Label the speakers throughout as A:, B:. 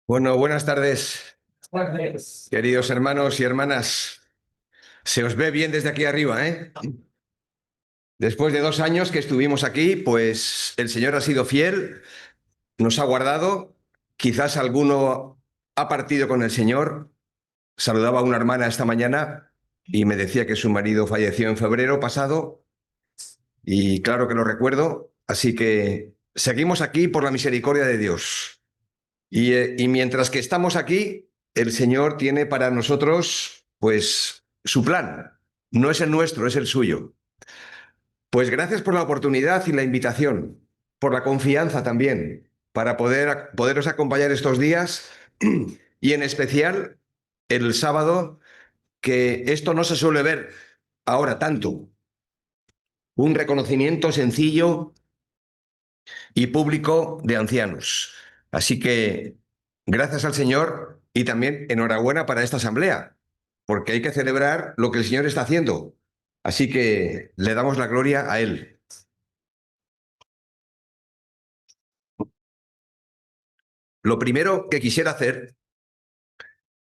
A: Bueno, buenas tardes,
B: Buenas
A: queridos hermanos y hermanas. Se os ve bien desde aquí arriba, ¿eh? Después de 2 años que estuvimos aquí, pues el Señor ha sido fiel, nos ha guardado. Quizás alguno ha partido con el Señor. Saludaba a una hermana esta mañana y me decía que su marido falleció en febrero pasado y claro que lo recuerdo. Así que seguimos aquí por la misericordia de Dios. Y mientras que estamos aquí, el Señor tiene para nosotros, pues, su plan. No es el nuestro, es el suyo. Pues gracias por la oportunidad y la invitación, por la confianza también, para poderos acompañar estos días y en especial el sábado, que esto no se suele ver ahora tanto. Un reconocimiento sencillo y público de ancianos. Así que gracias al Señor y también enhorabuena para esta asamblea, porque hay que celebrar lo que el Señor está haciendo. Así que le damos la gloria a Él. Lo primero que quisiera hacer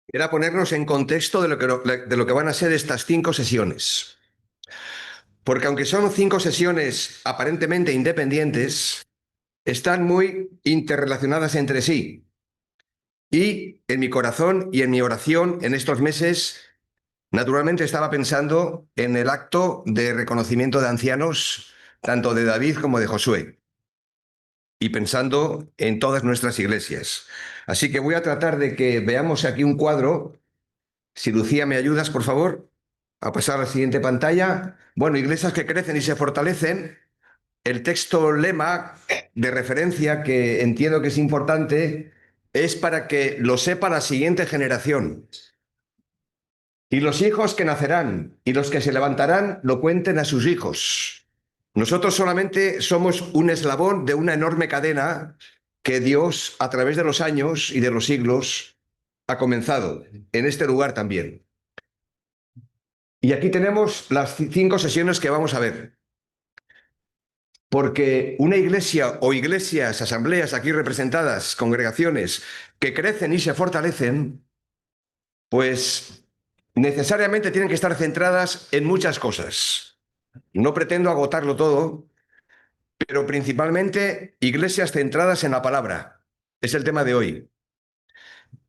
A: era ponernos en contexto de lo que van a ser estas 5 sesiones. Porque aunque son 5 sesiones aparentemente independientes, están muy interrelacionadas entre sí. Y en mi corazón y en mi oración en estos meses, naturalmente estaba pensando en el acto de reconocimiento de ancianos, tanto de David como de Josué, y pensando en todas nuestras iglesias. Así que voy a tratar de que veamos aquí un cuadro. Si Lucía me ayudas, por favor, a pasar a la siguiente pantalla. Bueno, iglesias que crecen y se fortalecen. El texto lema de referencia, que entiendo que es importante, es para que lo sepa la siguiente generación. Y los hijos que nacerán y los que se levantarán lo cuenten a sus hijos. Nosotros solamente somos un eslabón de una enorme cadena que Dios, a través de los años y de los siglos, ha comenzado en este lugar también. Y aquí tenemos las 5 sesiones que vamos a ver. Porque una iglesia o iglesias, asambleas aquí representadas, congregaciones que crecen y se fortalecen, pues necesariamente tienen que estar centradas en muchas cosas. No pretendo agotarlo todo, pero principalmente iglesias centradas en la palabra. Es el tema de hoy.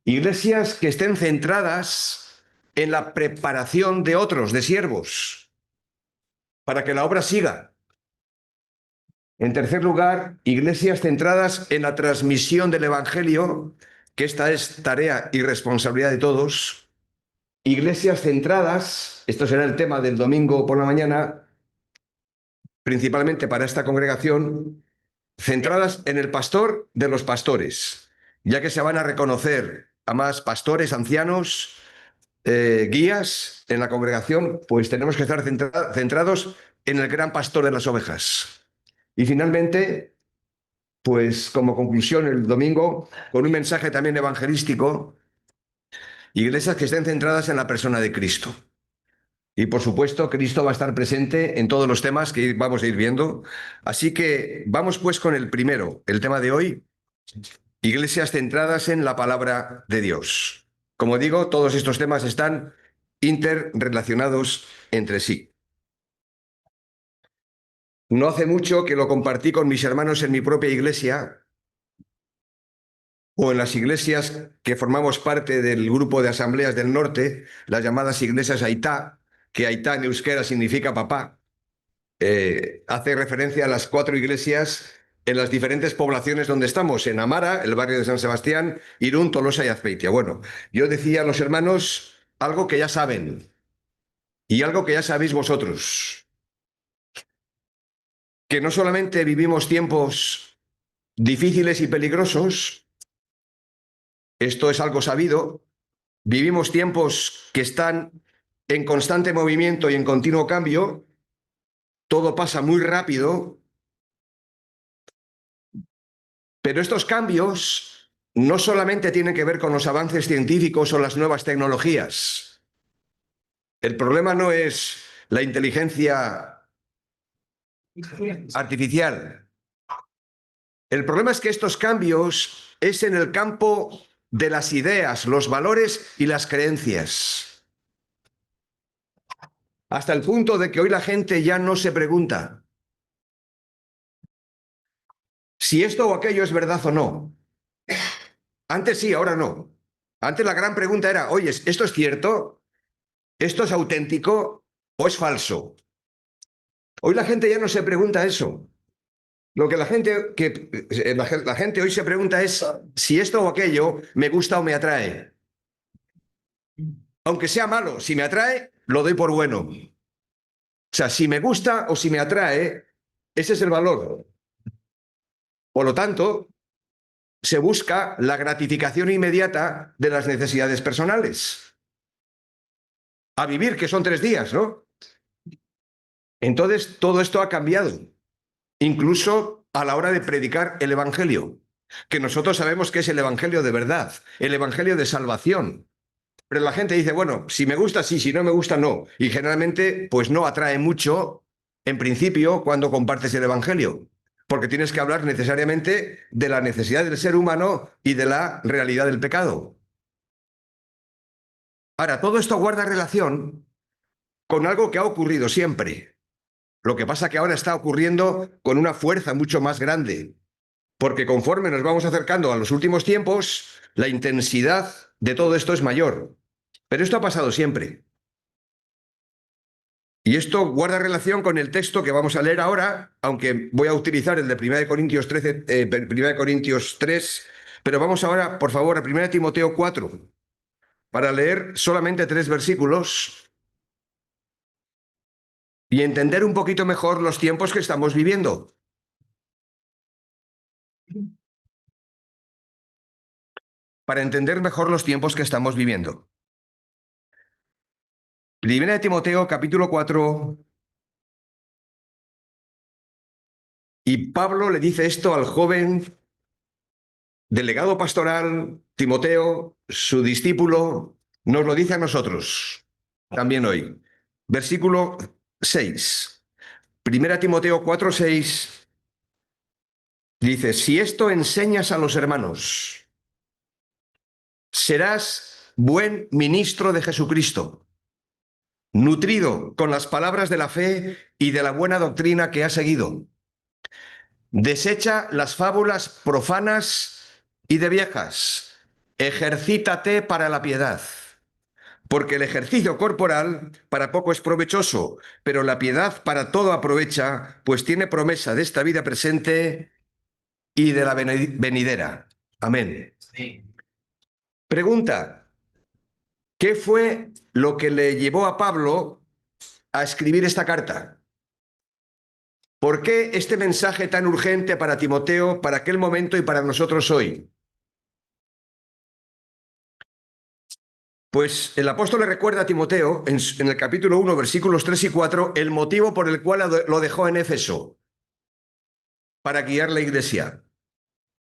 A: Iglesias que estén centradas en la preparación de otros, de siervos, para que la obra siga. En tercer lugar, iglesias centradas en la transmisión del Evangelio, que esta es tarea y responsabilidad de todos. Iglesias centradas, esto será el tema del domingo por la mañana, principalmente para esta congregación, centradas en el pastor de los pastores, ya que se van a reconocer a más pastores, ancianos, guías en la congregación, pues tenemos que estar centrados en el gran pastor de las ovejas. Y finalmente, pues como conclusión el domingo, con un mensaje también evangelístico, iglesias que estén centradas en la persona de Cristo. Y por supuesto, Cristo va a estar presente en todos los temas que vamos a ir viendo. Así que vamos pues con el primero, el tema de hoy, iglesias centradas en la palabra de Dios. Como digo, todos estos temas están interrelacionados entre sí. No hace mucho que lo compartí con mis hermanos en mi propia iglesia o en las iglesias que formamos parte del grupo de asambleas del norte, las llamadas iglesias Aitá, que Aitá en euskera significa papá. Hace referencia a las 4 iglesias en las diferentes poblaciones donde estamos, en Amara, el barrio de San Sebastián, Irún, Tolosa y Azpeitia. Bueno, yo decía a los hermanos algo que ya saben y algo que ya sabéis vosotros, que no solamente vivimos tiempos difíciles y peligrosos, esto es algo sabido, vivimos tiempos que están en constante movimiento y en continuo cambio, todo pasa muy rápido. Pero estos cambios no solamente tienen que ver con los avances científicos o las nuevas tecnologías. El problema no es la inteligencia artificial. El problema es que estos cambios es en el campo de las ideas, los valores y las creencias. Hasta el punto de que hoy la gente ya no se pregunta si esto o aquello es verdad o no. Antes sí, ahora no. Antes la gran pregunta era, oye, ¿esto es cierto? ¿Esto es auténtico o es falso? Hoy la gente ya no se pregunta eso. Lo que la gente hoy se pregunta es si esto o aquello me gusta o me atrae. Aunque sea malo, si me atrae, lo doy por bueno. O sea, si me gusta o si me atrae, ese es el valor. Por lo tanto, se busca la gratificación inmediata de las necesidades personales. A vivir, que son 3 días, ¿no? Entonces, todo esto ha cambiado, incluso a la hora de predicar el Evangelio, que nosotros sabemos que es el Evangelio de verdad, el Evangelio de salvación. Pero la gente dice, bueno, si me gusta, sí, si no me gusta, no. Y generalmente, pues no atrae mucho, en principio, cuando compartes el Evangelio, porque tienes que hablar necesariamente de la necesidad del ser humano y de la realidad del pecado. Ahora, todo esto guarda relación con algo que ha ocurrido siempre. Lo que pasa que ahora está ocurriendo con una fuerza mucho más grande, porque conforme nos vamos acercando a los últimos tiempos, la intensidad de todo esto es mayor. Pero esto ha pasado siempre. Y esto guarda relación con el texto que vamos a leer ahora, aunque voy a utilizar el de 1 Corintios 13, 1 Corintios 3, pero vamos ahora, por favor, a 1 Timoteo 4, para leer solamente 3 versículos y entender un poquito mejor los tiempos que estamos viviendo. Para entender mejor los tiempos que estamos viviendo. 1 Timoteo capítulo 4. Y Pablo le dice esto al joven delegado pastoral Timoteo, su discípulo, nos lo dice a nosotros también hoy. Versículo 6. 1 Timoteo 4, 6 dice, si esto enseñas a los hermanos, serás buen ministro de Jesucristo, nutrido con las palabras de la fe y de la buena doctrina que has seguido. Desecha las fábulas profanas y de viejas. Ejercítate para la piedad. Porque el ejercicio corporal para poco es provechoso, pero la piedad para todo aprovecha, pues tiene promesa de esta vida presente y de la venidera. Amén. Sí. Pregunta, ¿qué fue lo que le llevó a Pablo a escribir esta carta? ¿Por qué este mensaje tan urgente para Timoteo, para aquel momento y para nosotros hoy? Pues el apóstol le recuerda a Timoteo, en el capítulo 1, versículos 3 y 4, el motivo por el cual lo dejó en Éfeso, para guiar la iglesia.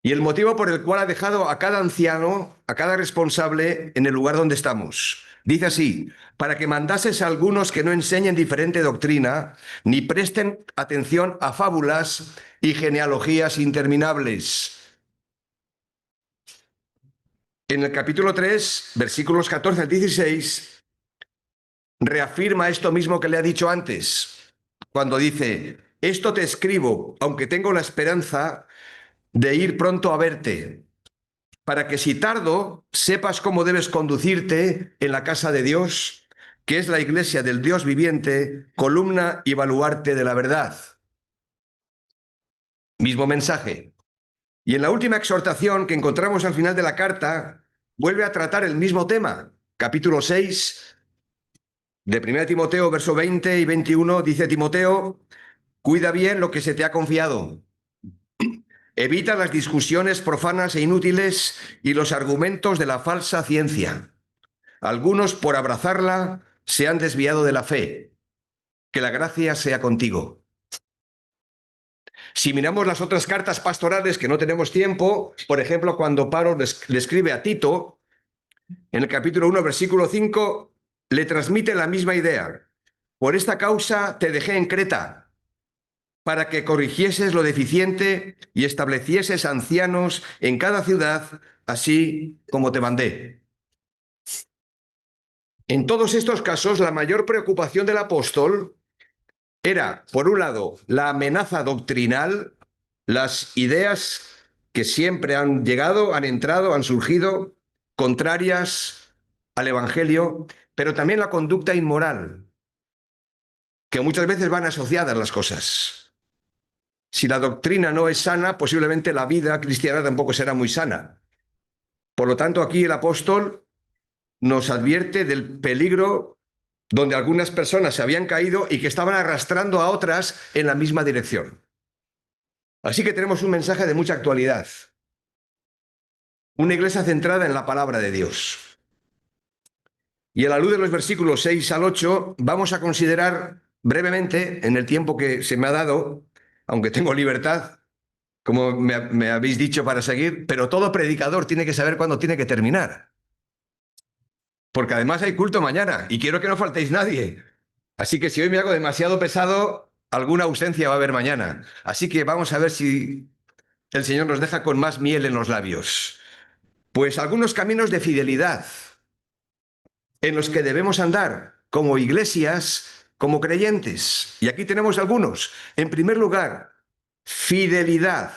A: Y el motivo por el cual ha dejado a cada anciano, a cada responsable, en el lugar donde estamos. Dice así, para que mandases a algunos que no enseñen diferente doctrina, ni presten atención a fábulas y genealogías interminables. En el capítulo 3, versículos 14 al 16, reafirma esto mismo que le ha dicho antes, cuando dice, esto te escribo, aunque tengo la esperanza de ir pronto a verte, para que si tardo, sepas cómo debes conducirte en la casa de Dios, que es la iglesia del Dios viviente, columna y baluarte de la verdad. Mismo mensaje. Y en la última exhortación que encontramos al final de la carta, vuelve a tratar el mismo tema. Capítulo 6 de 1 Timoteo, verso 20 y 21, dice Timoteo, cuida bien lo que se te ha confiado. Evita las discusiones profanas e inútiles y los argumentos de la falsa ciencia. Algunos, por abrazarla, se han desviado de la fe. Que la gracia sea contigo. Si miramos las otras cartas pastorales que no tenemos tiempo, por ejemplo, cuando Pablo le escribe a Tito, en el capítulo 1, versículo 5, le transmite la misma idea. Por esta causa te dejé en Creta, para que corrigieses lo deficiente y establecieses ancianos en cada ciudad, así como te mandé. En todos estos casos, la mayor preocupación del apóstol era, por un lado, la amenaza doctrinal, las ideas que siempre han llegado, han entrado, han surgido, contrarias al Evangelio, pero también la conducta inmoral, que muchas veces van asociadas las cosas. Si la doctrina no es sana, posiblemente la vida cristiana tampoco será muy sana. Por lo tanto, aquí el apóstol nos advierte del peligro donde algunas personas se habían caído y que estaban arrastrando a otras en la misma dirección. Así que tenemos un mensaje de mucha actualidad. Una iglesia centrada en la palabra de Dios. Y a la luz de los versículos 6 al 8, vamos a considerar brevemente, en el tiempo que se me ha dado, aunque tengo libertad, como me habéis dicho, para seguir, pero todo predicador tiene que saber cuándo tiene que terminar. Porque además hay culto mañana y quiero que no faltéis nadie. Así que si hoy me hago demasiado pesado, alguna ausencia va a haber mañana. Así que vamos a ver si el Señor nos deja con más miel en los labios. Pues algunos caminos de fidelidad en los que debemos andar como iglesias, como creyentes. Y aquí tenemos algunos. En primer lugar, fidelidad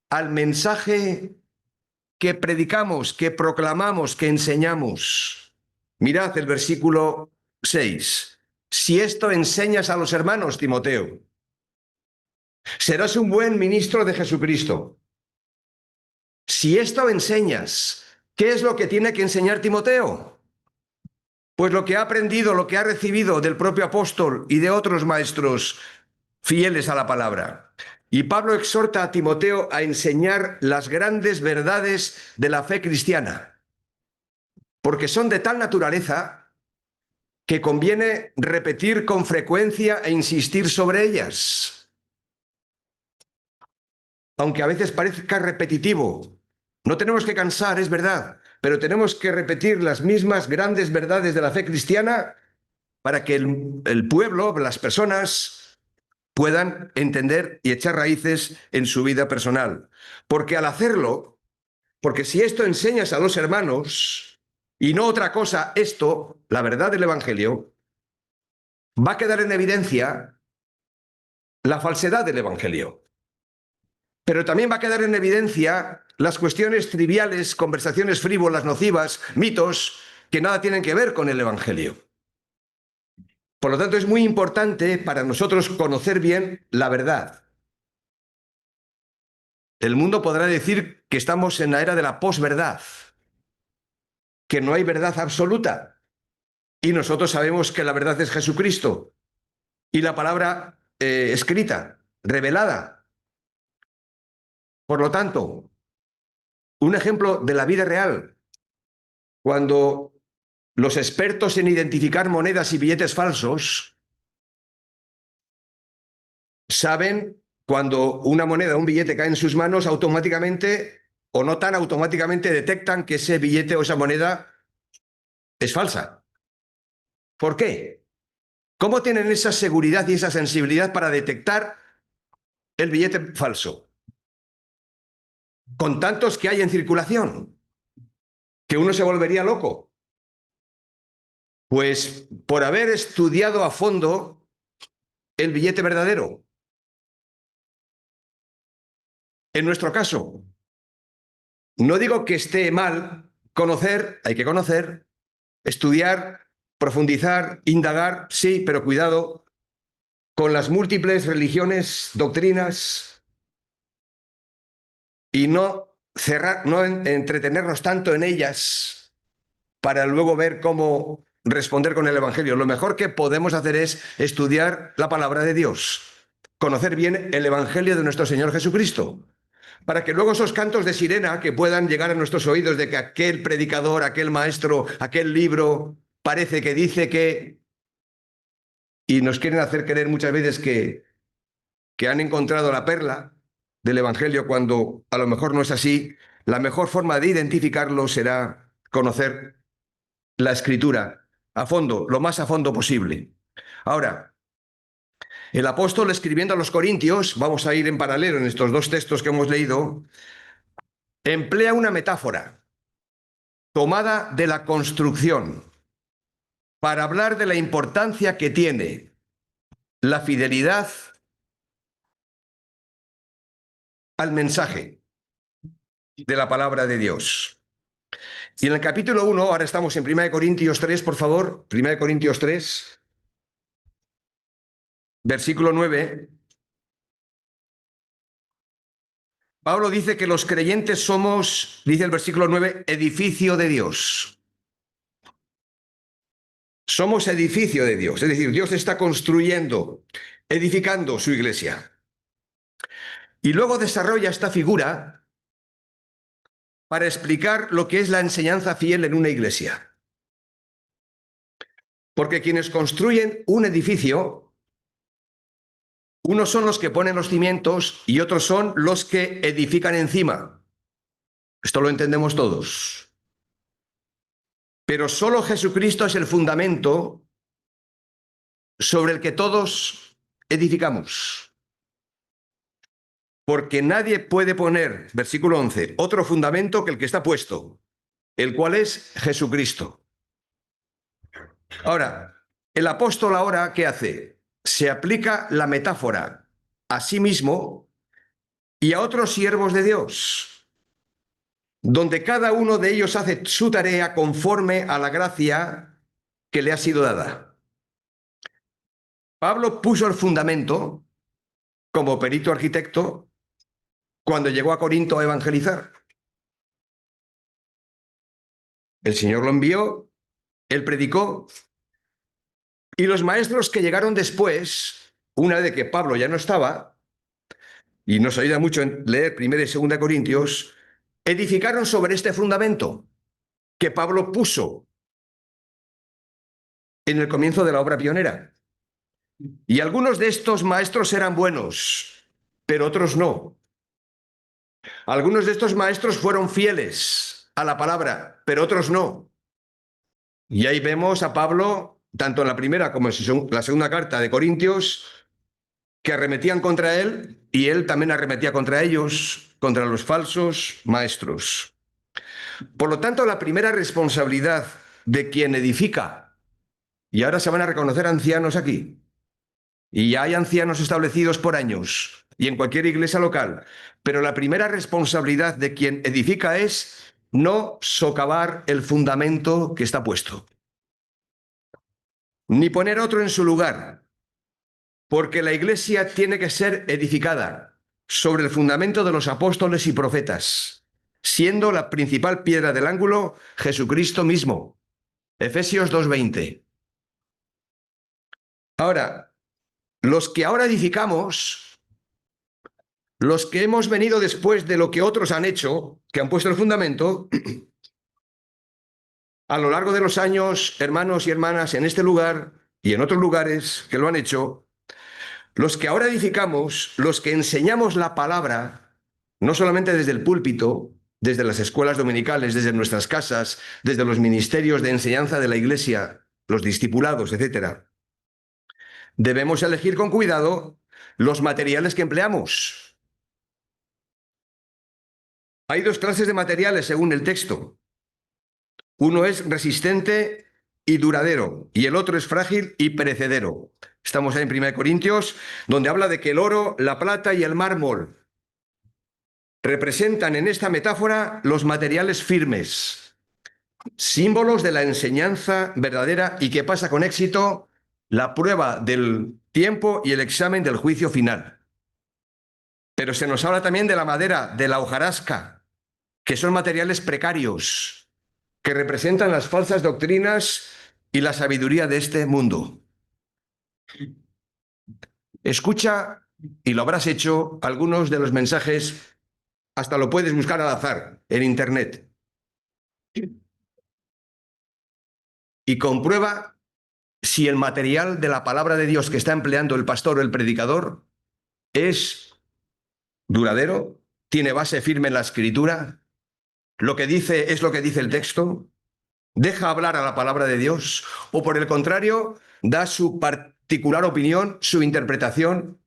A: al mensaje que predicamos, que proclamamos, que enseñamos. Mirad el versículo 6. Si esto enseñas a los hermanos, Timoteo, serás un buen ministro de Jesucristo. Si esto enseñas, ¿qué es lo que tiene que enseñar Timoteo? Pues lo que ha aprendido, lo que ha recibido del propio apóstol y de otros maestros fieles a la palabra. Y Pablo exhorta a Timoteo a enseñar las grandes verdades de la fe cristiana, porque son de tal naturaleza que conviene repetir con frecuencia e insistir sobre ellas. Aunque a veces parezca repetitivo, no tenemos que cansar, es verdad, pero tenemos que repetir las mismas grandes verdades de la fe cristiana para que el pueblo, las personas, puedan entender y echar raíces en su vida personal. Porque al hacerlo, porque si esto enseñas a los hermanos, y no otra cosa, esto, la verdad del Evangelio, va a quedar en evidencia la falsedad del Evangelio. Pero también va a quedar en evidencia las cuestiones triviales, conversaciones frívolas, nocivas, mitos, que nada tienen que ver con el Evangelio. Por lo tanto, es muy importante para nosotros conocer bien la verdad. El mundo podrá decir que estamos en la era de la posverdad, que no hay verdad absoluta. Y nosotros sabemos que la verdad es Jesucristo y la palabra escrita, revelada. Por lo tanto, un ejemplo de la vida real, cuando los expertos en identificar monedas y billetes falsos saben cuando una moneda o un billete cae en sus manos, automáticamente o no tan automáticamente detectan que ese billete o esa moneda es falsa. ¿Por qué? ¿Cómo tienen esa seguridad y esa sensibilidad para detectar el billete falso? Con tantos que hay en circulación, que uno se volvería loco. Pues por haber estudiado a fondo el billete verdadero. En nuestro caso, no digo que esté mal conocer, hay que conocer, estudiar, profundizar, indagar, sí, pero cuidado con las múltiples religiones, doctrinas, y no entretenernos tanto en ellas para luego ver cómo responder con el Evangelio. Lo mejor que podemos hacer es estudiar la palabra de Dios, conocer bien el Evangelio de nuestro Señor Jesucristo, para que luego esos cantos de sirena que puedan llegar a nuestros oídos de que aquel predicador, aquel maestro, aquel libro parece que dice que... y nos quieren hacer creer muchas veces que han encontrado la perla del Evangelio cuando a lo mejor no es así. La mejor forma de identificarlo será conocer la Escritura a fondo, lo más a fondo posible. Ahora, El apóstol, escribiendo a los Corintios, vamos a ir en paralelo en estos dos textos que hemos leído, emplea una metáfora tomada de la construcción para hablar de la importancia que tiene la fidelidad al mensaje de la palabra de Dios. Y en el capítulo 1, ahora estamos en 1 Corintios 3, por favor, 1 Corintios 3, versículo 9. Pablo dice que los creyentes somos, dice el versículo 9, edificio de Dios. Somos edificio de Dios, es decir, Dios está construyendo, edificando su iglesia. Y luego desarrolla esta figura para explicar lo que es la enseñanza fiel en una iglesia. Porque quienes construyen un edificio, unos son los que ponen los cimientos y otros son los que edifican encima. Esto lo entendemos todos. Pero solo Jesucristo es el fundamento sobre el que todos edificamos. Porque nadie puede poner, versículo 11, otro fundamento que el que está puesto, el cual es Jesucristo. Ahora, el apóstol ahora, ¿qué hace? Se aplica la metáfora a sí mismo y a otros siervos de Dios, donde cada uno de ellos hace su tarea conforme a la gracia que le ha sido dada. Pablo puso el fundamento como perito arquitecto cuando llegó a Corinto a evangelizar. El Señor lo envió, él predicó, y los maestros que llegaron después, una vez que Pablo ya no estaba, y nos ayuda mucho en leer 1 y 2 Corintios, edificaron sobre este fundamento que Pablo puso en el comienzo de la obra pionera. Y algunos de estos maestros eran buenos, pero otros no. Algunos de estos maestros fueron fieles a la palabra, pero otros no. Y ahí vemos a Pablo, tanto en la primera como en la segunda carta de Corintios, que arremetían contra él y él también arremetía contra ellos, contra los falsos maestros. Por lo tanto, la primera responsabilidad de quien edifica, y ahora se van a reconocer ancianos aquí, y ya hay ancianos establecidos por años, y en cualquier iglesia local, pero la primera responsabilidad de quien edifica es no socavar el fundamento que está puesto, ni poner otro en su lugar, porque la iglesia tiene que ser edificada sobre el fundamento de los apóstoles y profetas, siendo la principal piedra del ángulo Jesucristo mismo. Efesios 2:20. Ahora, los que ahora edificamos, los que hemos venido después de lo que otros han hecho, que han puesto el fundamento, a lo largo de los años, hermanos y hermanas, en este lugar y en otros lugares que lo han hecho, los que ahora edificamos, los que enseñamos la palabra, no solamente desde el púlpito, desde las escuelas dominicales, desde nuestras casas, desde los ministerios de enseñanza de la iglesia, los discipulados, etc., debemos elegir con cuidado los materiales que empleamos. Hay dos clases de materiales según el texto. Uno es resistente y duradero, y el otro es frágil y perecedero. Estamos en 1 Corintios, donde habla de que el oro, la plata y el mármol representan en esta metáfora los materiales firmes, símbolos de la enseñanza verdadera y que pasa con éxito la prueba del tiempo y el examen del juicio final. Pero se nos habla también de la madera, de la hojarasca, que son materiales precarios, que representan las falsas doctrinas y la sabiduría de este mundo. Escucha, y lo habrás hecho, algunos de los mensajes, hasta lo puedes buscar al azar en internet. Y comprueba si el material de la palabra de Dios que está empleando el pastor o el predicador es duradero, tiene base firme en la escritura, lo que dice es lo que dice el texto, deja hablar a la palabra de Dios, o por el contrario, da su particular opinión, su interpretación.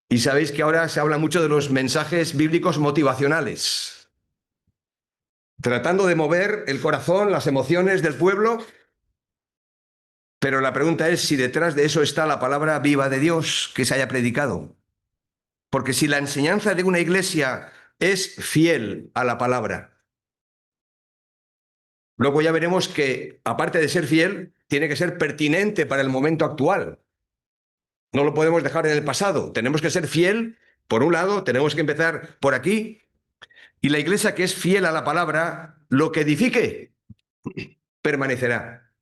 A: Y sabéis que ahora se habla mucho de los mensajes bíblicos motivacionales, tratando de mover el corazón, las emociones del pueblo. Pero la pregunta es si detrás de eso está la palabra viva de Dios que se haya predicado. Porque si la enseñanza de una iglesia es fiel a la palabra, luego ya veremos que, aparte de ser fiel, tiene que ser pertinente para el momento actual. No lo podemos dejar en el pasado. Tenemos que ser fiel, por un lado, tenemos que empezar por aquí. Y la iglesia que es fiel a la palabra, lo que edifique, permanecerá.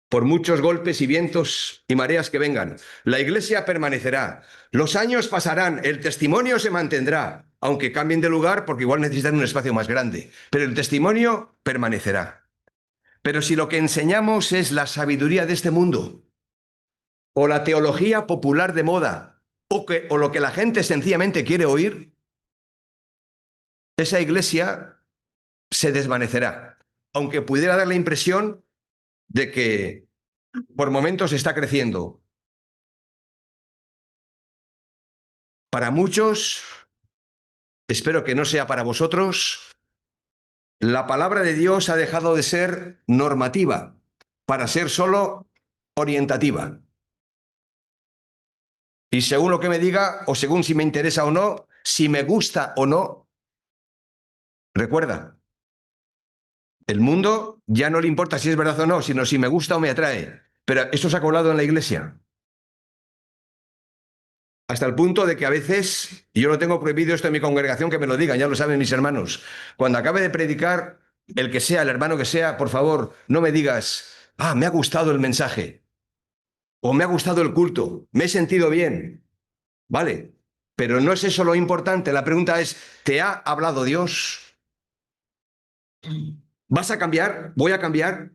A: Por muchos golpes y vientos y mareas que vengan, la iglesia permanecerá. Los años pasarán, el testimonio se mantendrá, aunque cambien de lugar porque igual necesitan un espacio más grande, pero el testimonio permanecerá. Pero si lo que enseñamos es la sabiduría de este mundo, o la teología popular de moda, o lo que la gente sencillamente quiere oír, esa iglesia se desvanecerá, aunque pudiera dar la impresión de que por momentos está creciendo. Para muchos, espero que no sea para vosotros, la palabra de Dios ha dejado de ser normativa para ser solo orientativa. Y según lo que me diga, o según si me interesa o no, si me gusta o no, recuerda, el mundo ya no le importa si es verdad o no, sino si me gusta o me atrae. Pero esto se ha colado en la iglesia. Hasta el punto de que a veces, y yo no tengo prohibido esto en mi congregación, que me lo digan, ya lo saben mis hermanos, cuando acabe de predicar, el que sea, el hermano que sea, por favor, no me digas, me ha gustado el mensaje, o me ha gustado el culto, me he sentido bien. Vale, pero no es eso lo importante. La pregunta es, ¿te ha hablado Dios? ¿Vas a cambiar? ¿Voy a cambiar?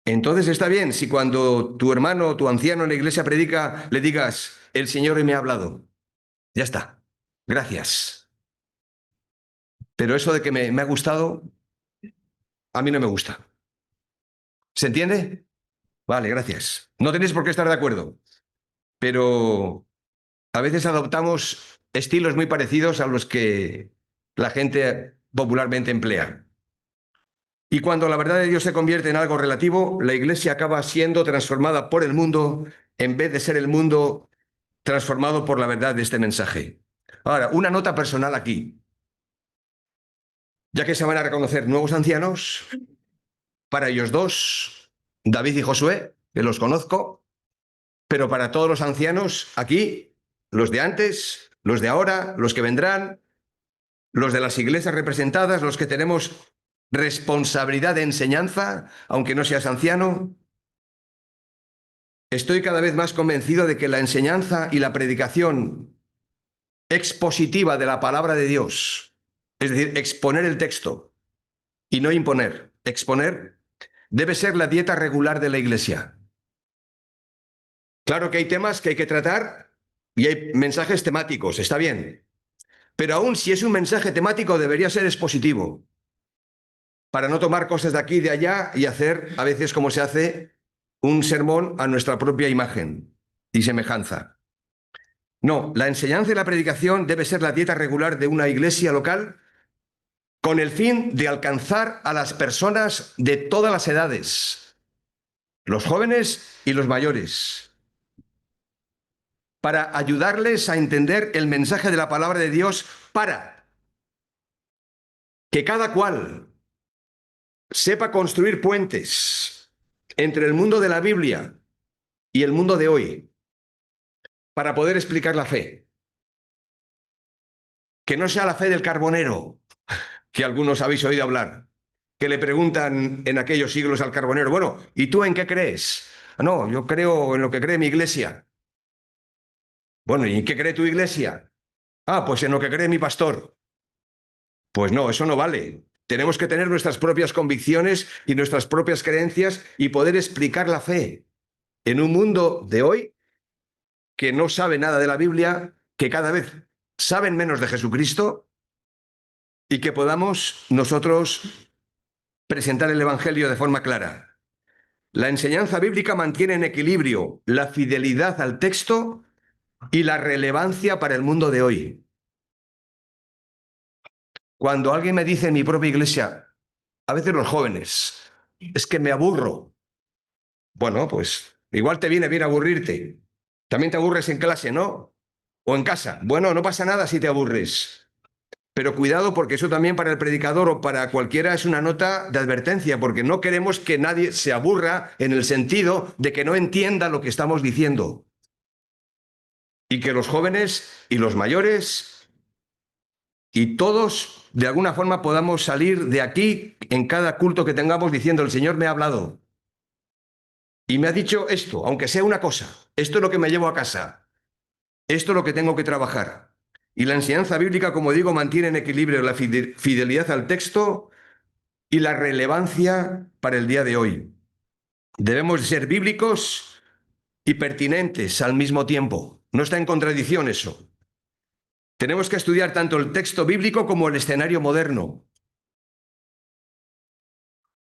A: Entonces está bien si cuando tu hermano, tu anciano en la iglesia predica, le digas, el Señor hoy me ha hablado. Ya está. Gracias. Pero eso de que me ha gustado, a mí no me gusta. ¿Se entiende? Vale, gracias. No tenéis por qué estar de acuerdo. Pero a veces adoptamos estilos muy parecidos a los que la gente popularmente emplea. Y cuando la verdad de Dios se convierte en algo relativo, la iglesia acaba siendo transformada por el mundo en vez de ser el mundo transformado por la verdad de este mensaje. Ahora, una nota personal aquí. Ya que se van a reconocer nuevos ancianos, para ellos dos, David y Josué, que los conozco, pero para todos los ancianos aquí, los de antes, los de ahora, los que vendrán, los de las iglesias representadas, los que tenemos responsabilidad de enseñanza, aunque no seas anciano, estoy cada vez más convencido de que la enseñanza y la predicación expositiva de la palabra de Dios, es decir, exponer el texto y no imponer, exponer, debe ser la dieta regular de la iglesia. Claro que hay temas que hay que tratar y hay mensajes temáticos, está bien. Pero aún si es un mensaje temático debería ser expositivo, para no tomar cosas de aquí y de allá y hacer, a veces como se hace, un sermón a nuestra propia imagen y semejanza. No, la enseñanza y la predicación debe ser la dieta regular de una iglesia local con el fin de alcanzar a las personas de todas las edades, los jóvenes y los mayores, para ayudarles a entender el mensaje de la palabra de Dios, para que cada cual sepa construir puentes entre el mundo de la Biblia y el mundo de hoy, para poder explicar la fe. Que no sea la fe del carbonero, que algunos habéis oído hablar, que le preguntan en aquellos siglos al carbonero, bueno, ¿y tú en qué crees? No, yo creo en lo que cree mi iglesia. Bueno, ¿y en qué cree tu iglesia? Pues en lo que cree mi pastor. Pues no, eso no vale. Tenemos que tener nuestras propias convicciones y nuestras propias creencias y poder explicar la fe en un mundo de hoy que no sabe nada de la Biblia, que cada vez saben menos de Jesucristo y que podamos nosotros presentar el Evangelio de forma clara. La enseñanza bíblica mantiene en equilibrio la fidelidad al texto y la relevancia para el mundo de hoy. Cuando alguien me dice en mi propia iglesia, a veces los jóvenes, es que me aburro. Bueno, pues igual te viene bien aburrirte. También te aburres en clase, ¿no? O en casa. Bueno, no pasa nada si te aburres. Pero cuidado porque eso también para el predicador o para cualquiera es una nota de advertencia, porque no queremos que nadie se aburra en el sentido de que no entienda lo que estamos diciendo. Y que los jóvenes y los mayores y todos de alguna forma podamos salir de aquí en cada culto que tengamos diciendo: el Señor me ha hablado y me ha dicho esto, aunque sea una cosa. Esto es lo que me llevo a casa. Esto es lo que tengo que trabajar. Y la enseñanza bíblica, como digo, mantiene en equilibrio la fidelidad al texto y la relevancia para el día de hoy. Debemos ser bíblicos y pertinentes al mismo tiempo. No está en contradicción eso. Tenemos que estudiar tanto el texto bíblico como el escenario moderno.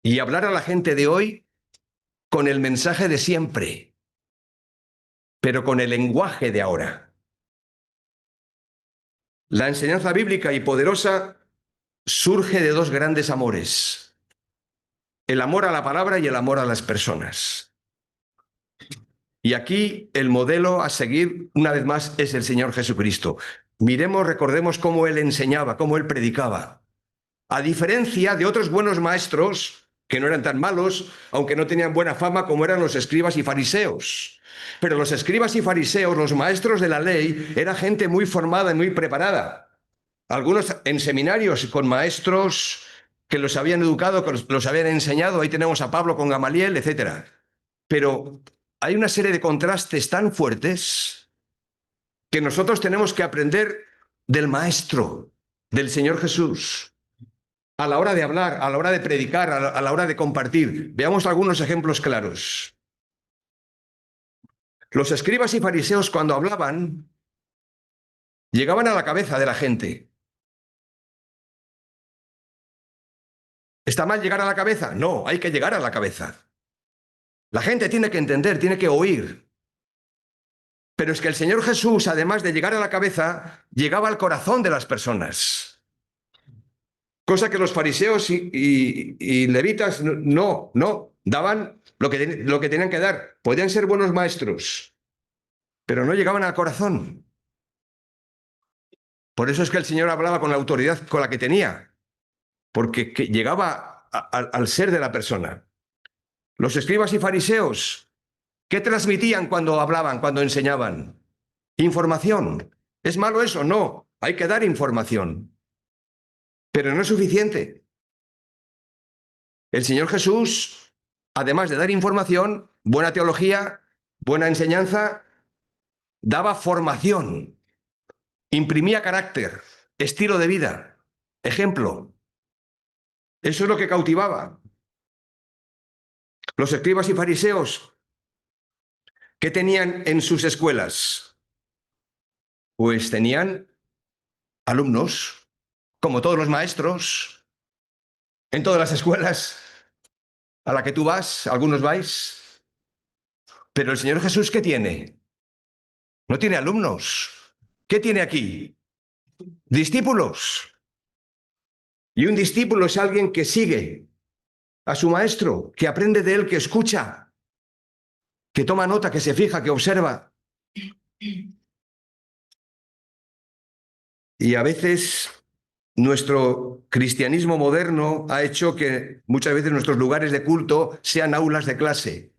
A: Y hablar a la gente de hoy con el mensaje de siempre, pero con el lenguaje de ahora. La enseñanza bíblica y poderosa surge de dos grandes amores: el amor a la palabra y el amor a las personas. Y aquí el modelo a seguir, una vez más, es el Señor Jesucristo. Miremos, recordemos cómo Él enseñaba, cómo Él predicaba. A diferencia de otros buenos maestros, que no eran tan malos, aunque no tenían buena fama, como eran los escribas y fariseos. Pero los escribas y fariseos, los maestros de la ley, era gente muy formada y muy preparada. Algunos en seminarios con maestros que los habían educado, que los habían enseñado. Ahí tenemos a Pablo con Gamaliel, etc. Pero hay una serie de contrastes tan fuertes que nosotros tenemos que aprender del Maestro, del Señor Jesús, a la hora de hablar, a la hora de predicar, a la hora de compartir. Veamos algunos ejemplos claros. Los escribas y fariseos, cuando hablaban, llegaban a la cabeza de la gente. ¿Está mal llegar a la cabeza? No, hay que llegar a la cabeza. La gente tiene que entender, tiene que oír. Pero es que el Señor Jesús, además de llegar a la cabeza, llegaba al corazón de las personas. Cosa que los fariseos y levitas no daban lo que tenían que dar. Podían ser buenos maestros, pero no llegaban al corazón. Por eso es que el Señor hablaba con la autoridad con la que tenía, porque llegaba al ser de la persona. Los escribas y fariseos, ¿qué transmitían cuando hablaban, cuando enseñaban? Información. ¿Es malo eso? No, hay que dar información. Pero no es suficiente. El Señor Jesús, además de dar información, buena teología, buena enseñanza, daba formación, imprimía carácter, estilo de vida, ejemplo. Eso es lo que cautivaba. Los escribas y fariseos, ¿qué tenían en sus escuelas? Pues tenían alumnos, como todos los maestros, en todas las escuelas a la que tú vas, algunos vais. Pero el Señor Jesús, ¿qué tiene? No tiene alumnos. ¿Qué tiene aquí? Discípulos. Y un discípulo es alguien que sigue a su maestro, que aprende de él, que escucha, que toma nota, que se fija, que observa. Y a veces nuestro cristianismo moderno ha hecho que muchas veces nuestros lugares de culto sean aulas de clase.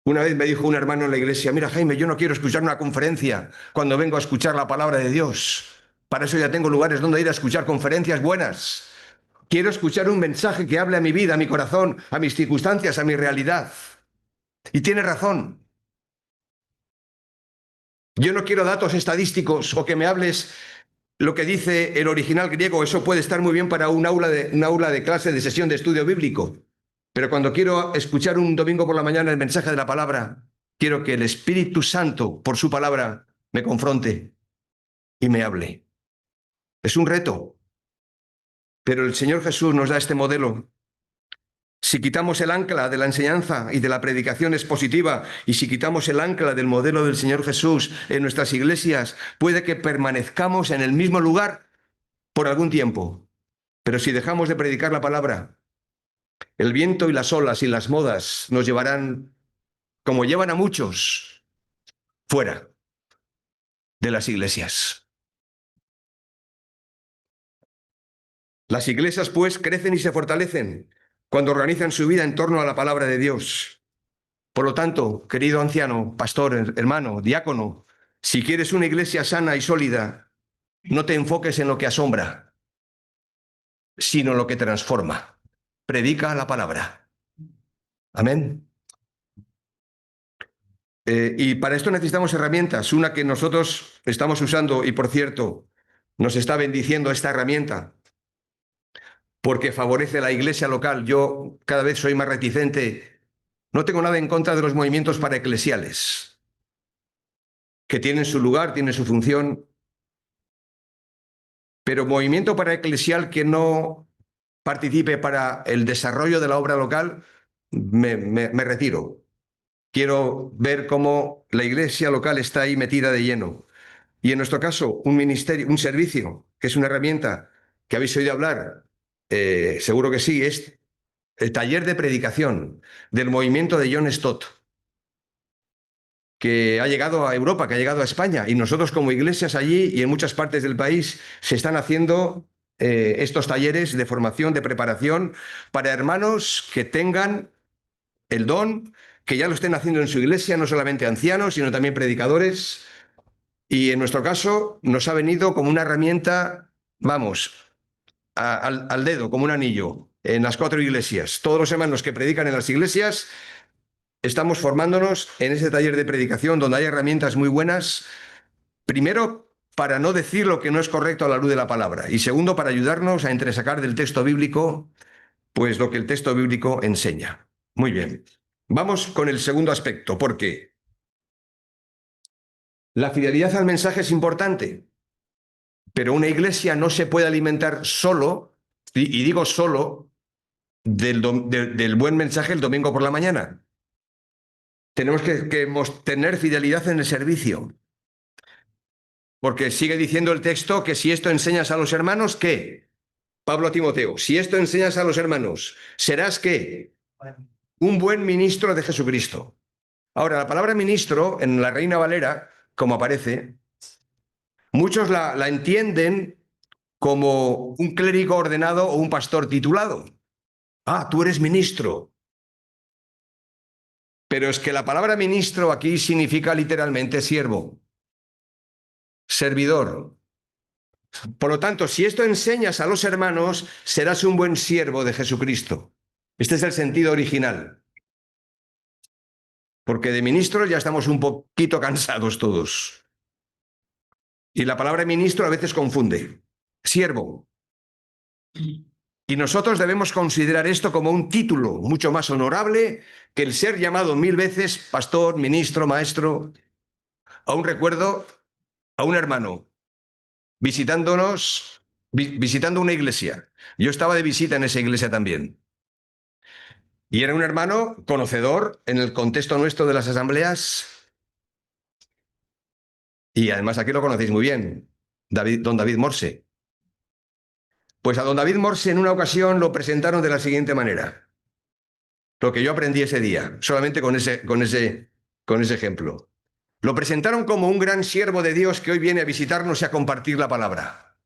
A: Una vez me dijo un hermano en la iglesia: mira, Jaime, yo no quiero escuchar una conferencia cuando vengo a escuchar la palabra de Dios. Para eso ya tengo lugares donde ir a escuchar conferencias buenas. Quiero escuchar un mensaje que hable a mi vida, a mi corazón, a mis circunstancias, a mi realidad. Y tiene razón. Yo no quiero datos estadísticos o que me hables lo que dice el original griego. Eso puede estar muy bien para un aula de clase, de sesión de estudio bíblico. Pero cuando quiero escuchar un domingo por la mañana el mensaje de la palabra, quiero que el Espíritu Santo, por su palabra, me confronte y me hable. Es un reto. Pero el Señor Jesús nos da este modelo Si quitamos el ancla de la enseñanza y de la predicación expositiva, y si quitamos el ancla del modelo del Señor Jesús en nuestras iglesias, puede que permanezcamos en el mismo lugar por algún tiempo. Pero si dejamos de predicar la palabra, el viento y las olas y las modas nos llevarán, como llevan a muchos, fuera de las iglesias. Las iglesias, pues, crecen y se fortalecen cuando organizan su vida en torno a la palabra de Dios. Por lo tanto, querido anciano, pastor, hermano, diácono, si quieres una iglesia sana y sólida, no te enfoques en lo que asombra, sino en lo que transforma. Predica la palabra. Amén. Y para esto necesitamos herramientas. Una que nosotros estamos usando, y por cierto, nos está bendiciendo esta herramienta, porque favorece a la iglesia local. Yo cada vez soy más reticente. No tengo nada en contra de los movimientos paraeclesiales, que tienen su lugar, tienen su función, pero movimiento paraeclesial que no participe para el desarrollo de la obra local, me retiro. Quiero ver cómo la iglesia local está ahí metida de lleno. Y en nuestro caso, un ministerio, un servicio, que es una herramienta que habéis oído hablar, seguro que sí, es el taller de predicación del movimiento de John Stott, que ha llegado a Europa, que ha llegado a España, y nosotros como iglesias allí y en muchas partes del país se están haciendo estos talleres de formación, de preparación para hermanos que tengan el don, que ya lo estén haciendo en su iglesia, no solamente ancianos, sino también predicadores. Y en nuestro caso nos ha venido como una herramienta, vamos, al dedo, como un anillo, en las 4 iglesias. Todos los hermanos que predican en las iglesias estamos formándonos en ese taller de predicación donde hay herramientas muy buenas. Primero, para no decir lo que no es correcto a la luz de la palabra. Y segundo, para ayudarnos a entresacar del texto bíblico, pues lo que el texto bíblico enseña. Muy bien. Vamos con el segundo aspecto, porque la fidelidad al mensaje es importante, pero una iglesia no se puede alimentar solo, y digo solo, del buen mensaje el domingo por la mañana. Tenemos que tener fidelidad en el servicio. Porque sigue diciendo el texto que si esto enseñas a los hermanos, ¿qué? Pablo a Timoteo, si esto enseñas a los hermanos, serás ¿qué? Un buen ministro de Jesucristo. Ahora, la palabra ministro en la Reina Valera, como aparece, muchos la entienden como un clérigo ordenado o un pastor titulado. Ah, tú eres ministro. Pero es que la palabra ministro aquí significa literalmente siervo, servidor. Por lo tanto, si esto enseñas a los hermanos, serás un buen siervo de Jesucristo. Este es el sentido original. Porque de ministros ya estamos un poquito cansados todos. Y la palabra ministro a veces confunde. Siervo. Y nosotros debemos considerar esto como un título mucho más honorable que el ser llamado 1000 veces pastor, ministro, maestro. Aún recuerdo a un hermano visitándonos, visitando una iglesia. Yo estaba de visita en esa iglesia también. Y era un hermano conocedor en el contexto nuestro de las asambleas. Y además aquí lo conocéis muy bien, don David Morse. Pues a don David Morse en una ocasión lo presentaron de la siguiente manera. Lo que yo aprendí ese día, solamente con ese ejemplo. Lo presentaron como un gran siervo de Dios que hoy viene a visitarnos y a compartir la palabra.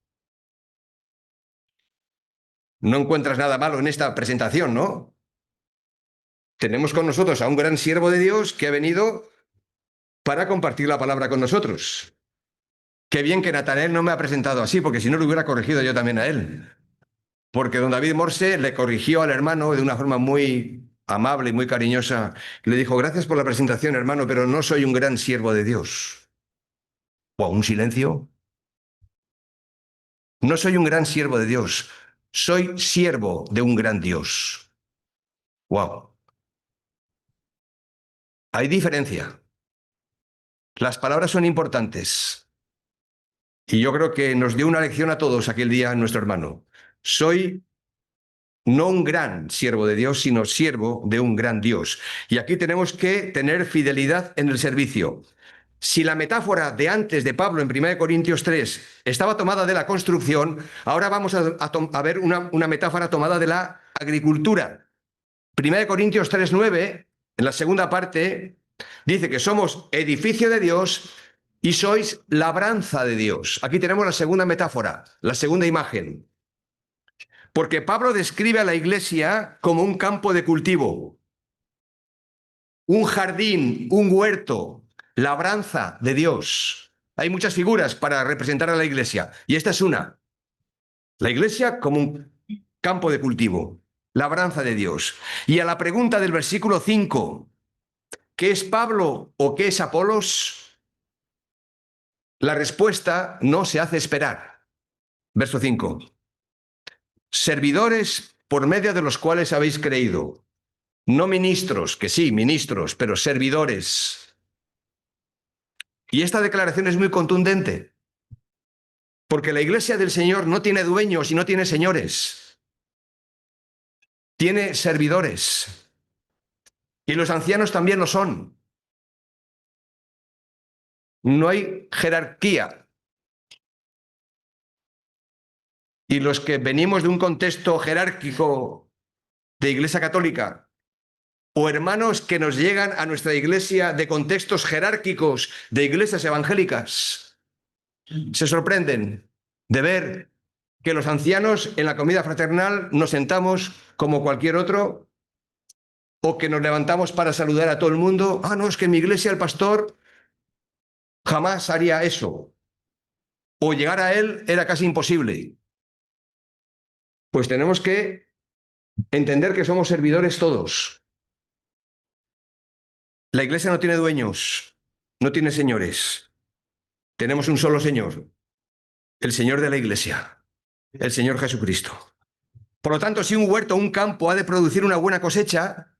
A: No encuentras nada malo en esta presentación, ¿no? Tenemos con nosotros a un gran siervo de Dios que ha venido para compartir la palabra con nosotros. Qué bien que Natanael no me ha presentado así, porque si no lo hubiera corregido yo también a él. Porque don David Morse le corrigió al hermano de una forma muy amable y muy cariñosa. Le dijo, gracias por la presentación, hermano, pero no soy un gran siervo de Dios. ¿O un silencio? No soy un gran siervo de Dios. Soy siervo de un gran Dios. ¡Wow! Hay diferencia. Las palabras son importantes. Y yo creo que nos dio una lección a todos aquel día nuestro hermano. Soy No un gran siervo de Dios, sino siervo de un gran Dios. Y aquí tenemos que tener fidelidad en el servicio. Si la metáfora de antes de Pablo en 1 Corintios 3 estaba tomada de la construcción, ahora vamos a ver una metáfora tomada de la agricultura. 1 Corintios 3:9, en la segunda parte, dice que somos edificio de Dios y sois labranza de Dios. Aquí tenemos la segunda metáfora, la segunda imagen. Porque Pablo describe a la iglesia como un campo de cultivo, un jardín, un huerto, labranza de Dios. Hay muchas figuras para representar a la iglesia y esta es una. La iglesia como un campo de cultivo, labranza de Dios. Y a la pregunta del versículo 5, ¿qué es Pablo o qué es Apolos? La respuesta no se hace esperar. Verso 5. Servidores por medio de los cuales habéis creído. No ministros, que sí, ministros, pero servidores. Y esta declaración es muy contundente, porque la iglesia del Señor no tiene dueños y no tiene señores. Tiene servidores. Y los ancianos también lo son. No hay jerarquía. Y los que venimos de un contexto jerárquico de Iglesia Católica, o hermanos que nos llegan a nuestra iglesia de contextos jerárquicos de iglesias evangélicas, se sorprenden de ver que los ancianos en la comida fraternal nos sentamos como cualquier otro, o que nos levantamos para saludar a todo el mundo. Ah, no, es que en mi iglesia el pastor jamás haría eso, o llegar a él era casi imposible. Pues tenemos que entender que somos servidores todos. La iglesia no tiene dueños, no tiene señores. Tenemos un solo Señor, el Señor de la iglesia, el Señor Jesucristo. Por lo tanto, si un huerto o un campo ha de producir una buena cosecha,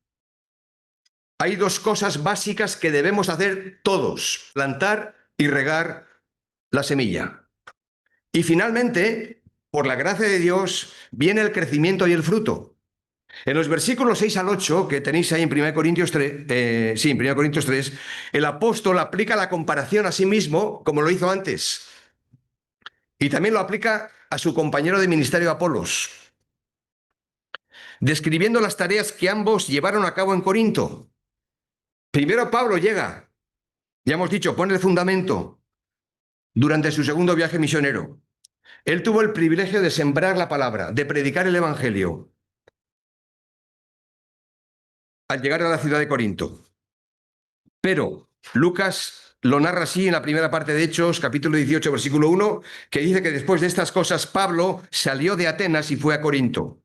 A: hay dos cosas básicas que debemos hacer todos: plantar y regar la semilla. Y finalmente, por la gracia de Dios, viene el crecimiento y el fruto. En los versículos 6 al 8, que tenéis ahí en 1 Corintios 3, en 1 Corintios 3, el apóstol aplica la comparación a sí mismo, como lo hizo antes. Y también lo aplica a su compañero de ministerio Apolos, describiendo las tareas que ambos llevaron a cabo en Corinto. Primero Pablo llega, ya hemos dicho, pone el fundamento durante su segundo viaje misionero. Él tuvo el privilegio de sembrar la palabra, de predicar el evangelio, al llegar a la ciudad de Corinto. Pero Lucas lo narra así en la primera parte de Hechos, capítulo 18, versículo 1, que dice que después de estas cosas Pablo salió de Atenas y fue a Corinto.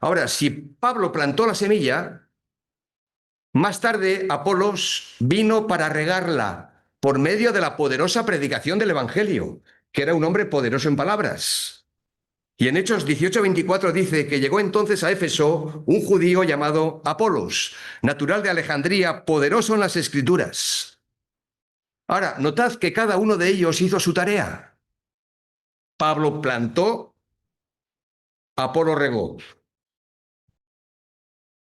A: Ahora, si Pablo plantó la semilla, más tarde Apolos vino para regarla por medio de la poderosa predicación del evangelio, que era un hombre poderoso en palabras. Y en Hechos 18:24 dice que llegó entonces a Éfeso un judío llamado Apolos, natural de Alejandría, poderoso en las Escrituras. Ahora, notad que cada uno de ellos hizo su tarea. Pablo plantó, Apolo regó.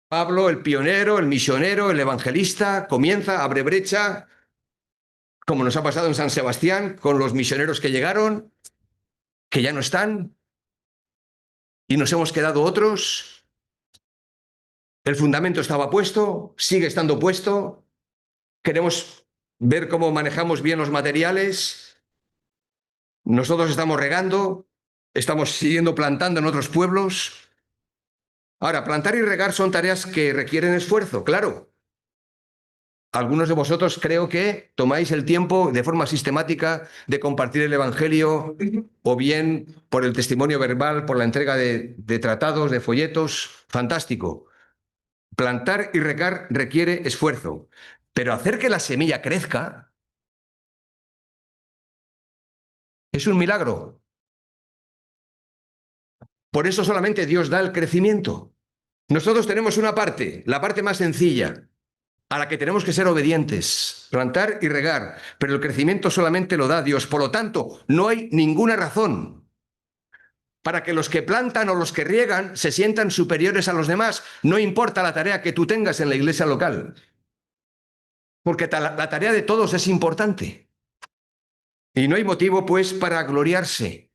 A: Pablo, el pionero, el misionero, el evangelista, comienza, abre brecha, como nos ha pasado en San Sebastián, con los misioneros que llegaron, que ya no están, y nos hemos quedado otros. El fundamento estaba puesto, sigue estando puesto. Queremos ver cómo manejamos bien los materiales. Nosotros estamos regando, estamos siguiendo plantando en otros pueblos. Ahora, plantar y regar son tareas que requieren esfuerzo, claro. Algunos de vosotros creo que tomáis el tiempo de forma sistemática de compartir el Evangelio, o bien por el testimonio verbal, por la entrega de tratados, de folletos. Fantástico. Plantar y regar requiere esfuerzo, pero hacer que la semilla crezca es un milagro. Por eso solamente Dios da el crecimiento. Nosotros tenemos una parte, la parte más sencilla, a la que tenemos que ser obedientes, plantar y regar, pero el crecimiento solamente lo da Dios. Por lo tanto, no hay ninguna razón para que los que plantan o los que riegan se sientan superiores a los demás. No importa la tarea que tú tengas en la iglesia local, porque la tarea de todos es importante. Y no hay motivo, pues, para gloriarse.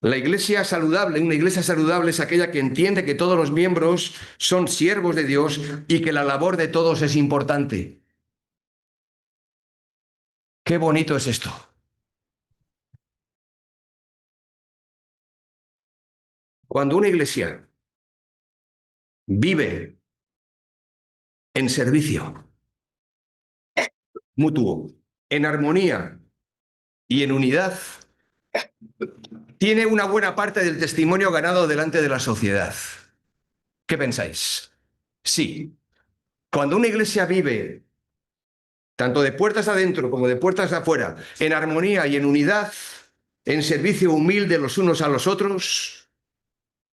A: La iglesia saludable, una iglesia saludable es aquella que entiende que todos los miembros son siervos de Dios y que la labor de todos es importante. Qué bonito es esto. Cuando una iglesia vive en servicio mutuo, en armonía y en unidad, tiene una buena parte del testimonio ganado delante de la sociedad. ¿Qué pensáis? Sí. Cuando una iglesia vive, tanto de puertas adentro como de puertas afuera, en armonía y en unidad, en servicio humilde los unos a los otros,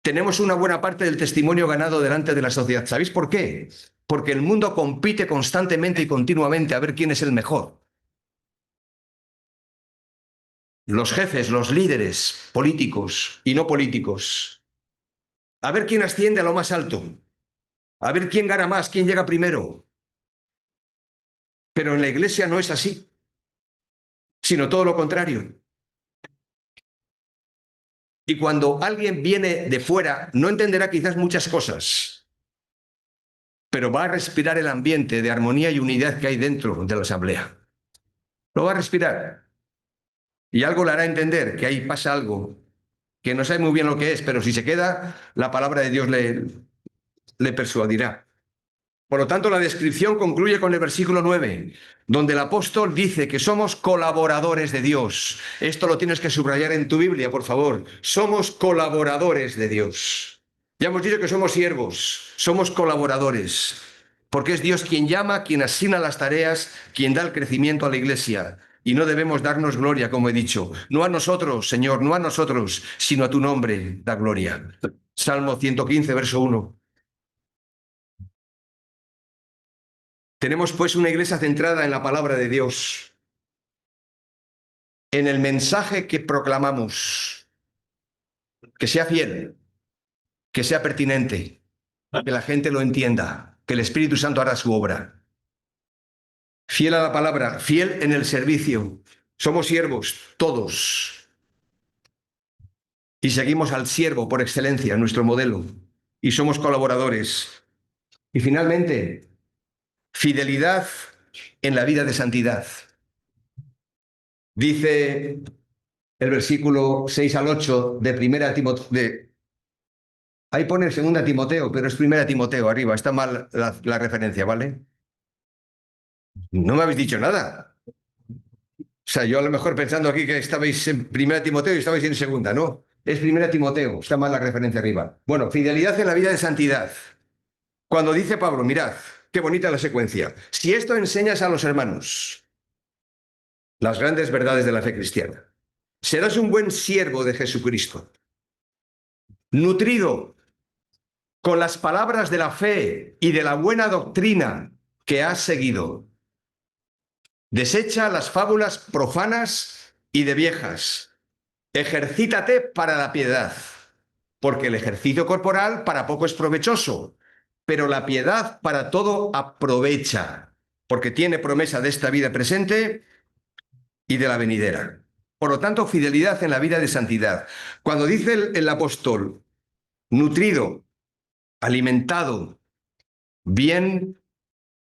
A: tenemos una buena parte del testimonio ganado delante de la sociedad. ¿Sabéis por qué? Porque el mundo compite constantemente y continuamente a ver quién es el mejor. Los jefes, los líderes políticos y no políticos, a ver quién asciende a lo más alto, a ver quién gana más, quién llega primero. Pero en la iglesia no es así, sino todo lo contrario. Y cuando alguien viene de fuera, no entenderá quizás muchas cosas, pero va a respirar el ambiente de armonía y unidad que hay dentro de la asamblea. Lo va a respirar. Y algo le hará entender que ahí pasa algo, que no sabe muy bien lo que es, pero si se queda, la palabra de Dios le persuadirá. Por lo tanto, la descripción concluye con el versículo 9, donde el apóstol dice que somos colaboradores de Dios. Esto lo tienes que subrayar en tu Biblia, por favor. Somos colaboradores de Dios. Ya hemos dicho que somos siervos, somos colaboradores, porque es Dios quien llama, quien asigna las tareas, quien da el crecimiento a la iglesia. Y no debemos darnos gloria, como he dicho. No a nosotros, Señor, no a nosotros, sino a tu nombre da gloria. Salmo 115, verso 1. Tenemos pues una iglesia centrada en la palabra de Dios, en el mensaje que proclamamos, que sea fiel, que sea pertinente, que la gente lo entienda, que el Espíritu Santo hará su obra. Fiel a la palabra, fiel en el servicio. Somos siervos, todos. Y seguimos al siervo por excelencia, nuestro modelo. Y somos colaboradores. Y finalmente, fidelidad en la vida de santidad. Dice el versículo 6 al 8 de Primera Timoteo. Ahí pone Segunda Timoteo, pero es Primera Timoteo arriba. Está mal la referencia, ¿vale? No me habéis dicho nada. O sea, yo a lo mejor pensando aquí que estabais en Primera Timoteo y estabais en Segunda, ¿no? Es Primera Timoteo, está mal la referencia arriba. Bueno, fidelidad en la vida de santidad. Cuando dice Pablo, mirad, qué bonita la secuencia. Si esto enseñas a los hermanos las grandes verdades de la fe cristiana, serás un buen siervo de Jesucristo, nutrido con las palabras de la fe y de la buena doctrina que has seguido. Desecha las fábulas profanas y de viejas. Ejercítate para la piedad, porque el ejercicio corporal para poco es provechoso, pero la piedad para todo aprovecha, porque tiene promesa de esta vida presente y de la venidera. Por lo tanto, fidelidad en la vida de santidad. Cuando dice el apóstol, nutrido, alimentado, bien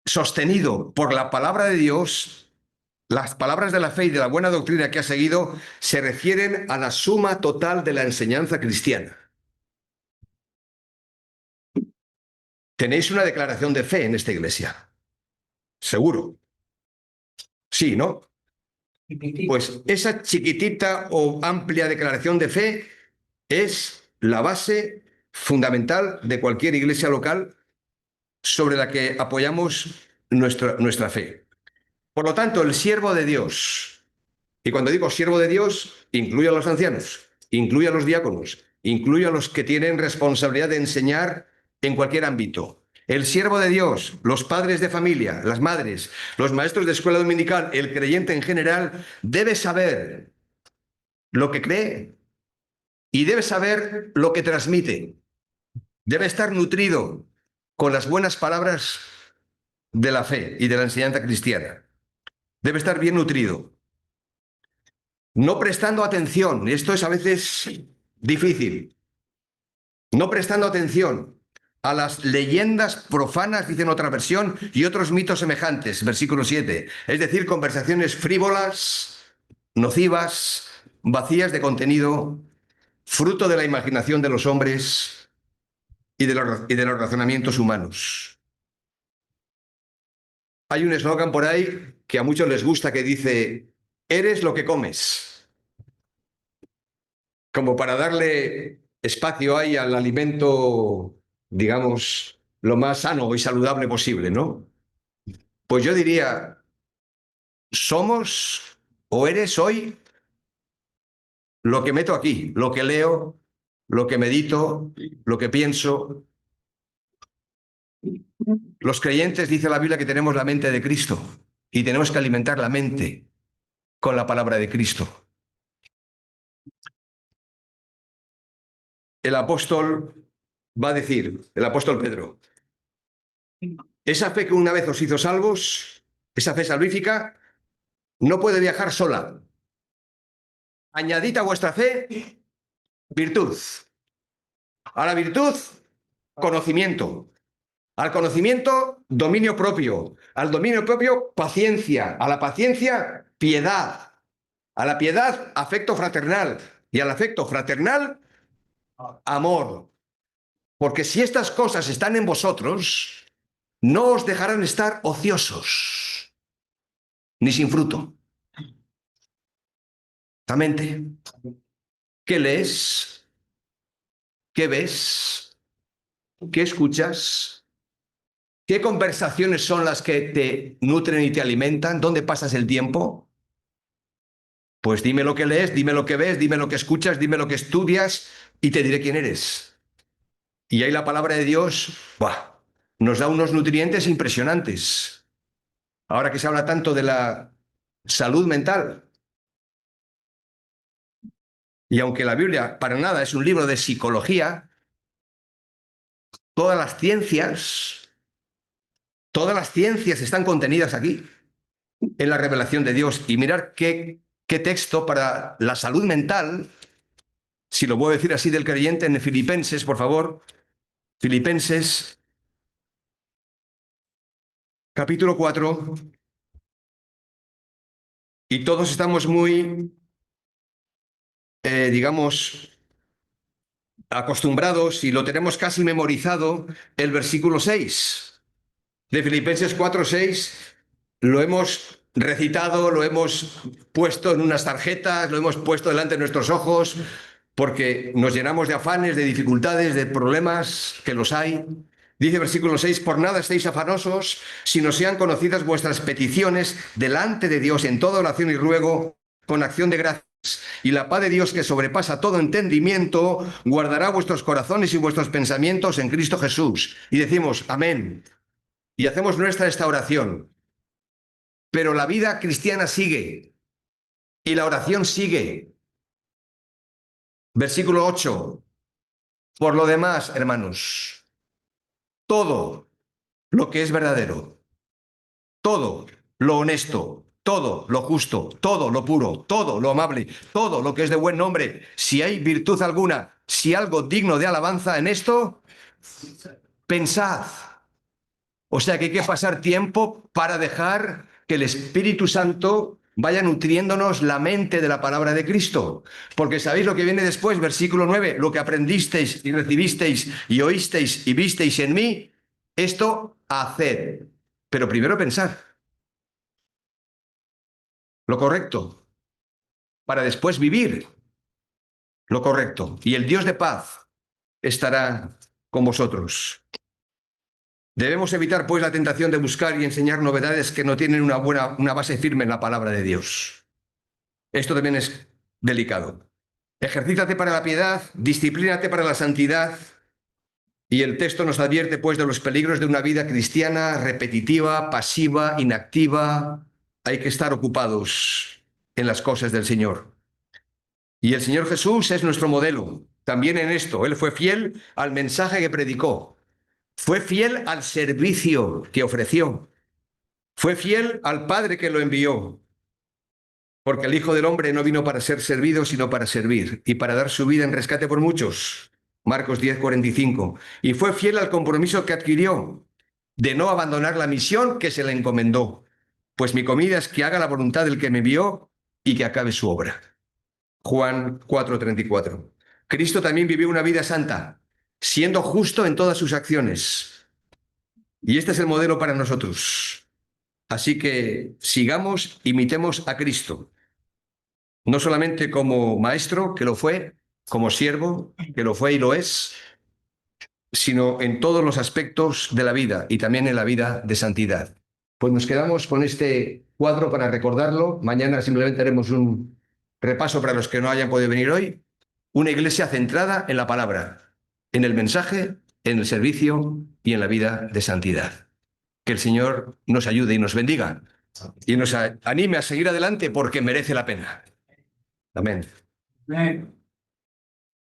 A: sostenido por la palabra de Dios, las palabras de la fe y de la buena doctrina que ha seguido se refieren a la suma total de la enseñanza cristiana. Tenéis una declaración de fe en esta iglesia. Seguro. Sí, ¿no? Pues esa chiquitita o amplia declaración de fe es la base fundamental de cualquier iglesia local sobre la que apoyamos nuestra fe. Por lo tanto, el siervo de Dios, y cuando digo siervo de Dios, incluye a los ancianos, incluye a los diáconos, incluye a los que tienen responsabilidad de enseñar en cualquier ámbito. El siervo de Dios, los padres de familia, las madres, los maestros de escuela dominical, el creyente en general, debe saber lo que cree, y debe saber lo que transmite. Debe estar nutrido con las buenas palabras de la fe y de la enseñanza cristiana. Debe estar bien nutrido. No prestando atención, y esto es a veces difícil, no prestando atención a las leyendas profanas, dice en otra versión, y otros mitos semejantes, versículo 7. Es decir, conversaciones frívolas, nocivas, vacías de contenido, fruto de la imaginación de los hombres y de los razonamientos humanos. Hay un eslogan por ahí que a muchos les gusta que dice, eres lo que comes, como para darle espacio ahí al alimento, digamos, lo más sano y saludable posible, ¿no? Pues yo diría, somos o eres hoy lo que meto aquí, lo que leo, lo que medito, lo que pienso. Los creyentes, dice la Biblia, que tenemos la mente de Cristo y tenemos que alimentar la mente con la palabra de Cristo. El apóstol va a decir, el apóstol Pedro, esa fe que una vez os hizo salvos, esa fe salvífica, no puede viajar sola. Añadid a vuestra fe virtud. A la virtud, conocimiento. Al conocimiento, dominio propio. Al dominio propio, paciencia. A la paciencia, piedad. A la piedad, afecto fraternal. Y al afecto fraternal, amor. Porque si estas cosas están en vosotros, no os dejarán estar ociosos, ni sin fruto. La mente. ¿Qué lees? ¿Qué ves? ¿Qué escuchas? ¿Qué conversaciones son las que te nutren y te alimentan? ¿Dónde pasas el tiempo? Pues dime lo que lees, dime lo que ves, dime lo que escuchas, dime lo que estudias y te diré quién eres. Y ahí la palabra de Dios, ¡buah!, nos da unos nutrientes impresionantes. Ahora que se habla tanto de la salud mental, y aunque la Biblia para nada es un libro de psicología, todas las ciencias están contenidas aquí, en la revelación de Dios. Y mirar qué texto para la salud mental, si lo puedo decir así, del creyente, en Filipenses, por favor. Filipenses, capítulo 4. Y todos estamos muy, digamos, acostumbrados y lo tenemos casi memorizado, el versículo 6 de Filipenses 4:6. Lo hemos recitado, lo hemos puesto en unas tarjetas, lo hemos puesto delante de nuestros ojos, porque nos llenamos de afanes, de dificultades, de problemas, que los hay. Dice versículo 6, por nada estéis afanosos, sino sean conocidas vuestras peticiones delante de Dios en toda oración y ruego, con acción de gracias. Y la paz de Dios, que sobrepasa todo entendimiento, guardará vuestros corazones y vuestros pensamientos en Cristo Jesús. Y decimos, amén. Y hacemos nuestra esta oración. Pero la vida cristiana sigue y la oración sigue. Versículo 8. Por lo demás, hermanos, todo lo que es verdadero, todo lo honesto, todo lo justo, todo lo puro, todo lo amable, todo lo que es de buen nombre, si hay virtud alguna, si algo digno de alabanza en esto, pensad. O sea que hay que pasar tiempo para dejar que el Espíritu Santo vaya nutriéndonos la mente de la palabra de Cristo. Porque ¿sabéis lo que viene después? Versículo 9, lo que aprendisteis y recibisteis y oísteis y visteis en mí, esto haced. Pero primero pensad lo correcto, para después vivir lo correcto. Y el Dios de paz estará con vosotros. Debemos evitar, pues, la tentación de buscar y enseñar novedades que no tienen una base firme en la palabra de Dios. Esto también es delicado. Ejercítate para la piedad, disciplínate para la santidad. Y el texto nos advierte, pues, de los peligros de una vida cristiana repetitiva, pasiva, inactiva. Hay que estar ocupados en las cosas del Señor. Y el Señor Jesús es nuestro modelo, también en esto. Él fue fiel al mensaje que predicó, fue fiel al servicio que ofreció, fue fiel al Padre que lo envió, porque el Hijo del Hombre no vino para ser servido, sino para servir y para dar su vida en rescate por muchos. Marcos 10:45. Y fue fiel al compromiso que adquirió de no abandonar la misión que se le encomendó. Pues mi comida es que haga la voluntad del que me envió y que acabe su obra. Juan 4:34. Cristo también vivió una vida santa, siendo justo en todas sus acciones. Y este es el modelo para nosotros. Así que sigamos, imitemos a Cristo. No solamente como maestro, que lo fue, como siervo, que lo fue y lo es, sino en todos los aspectos de la vida y también en la vida de santidad. Pues nos quedamos con este cuadro para recordarlo. Mañana simplemente haremos un repaso para los que no hayan podido venir hoy. Una iglesia centrada en la palabra, en el mensaje, en el servicio y en la vida de santidad. Que el Señor nos ayude y nos bendiga y nos anime a seguir adelante porque merece la pena. Amén.
B: Amén.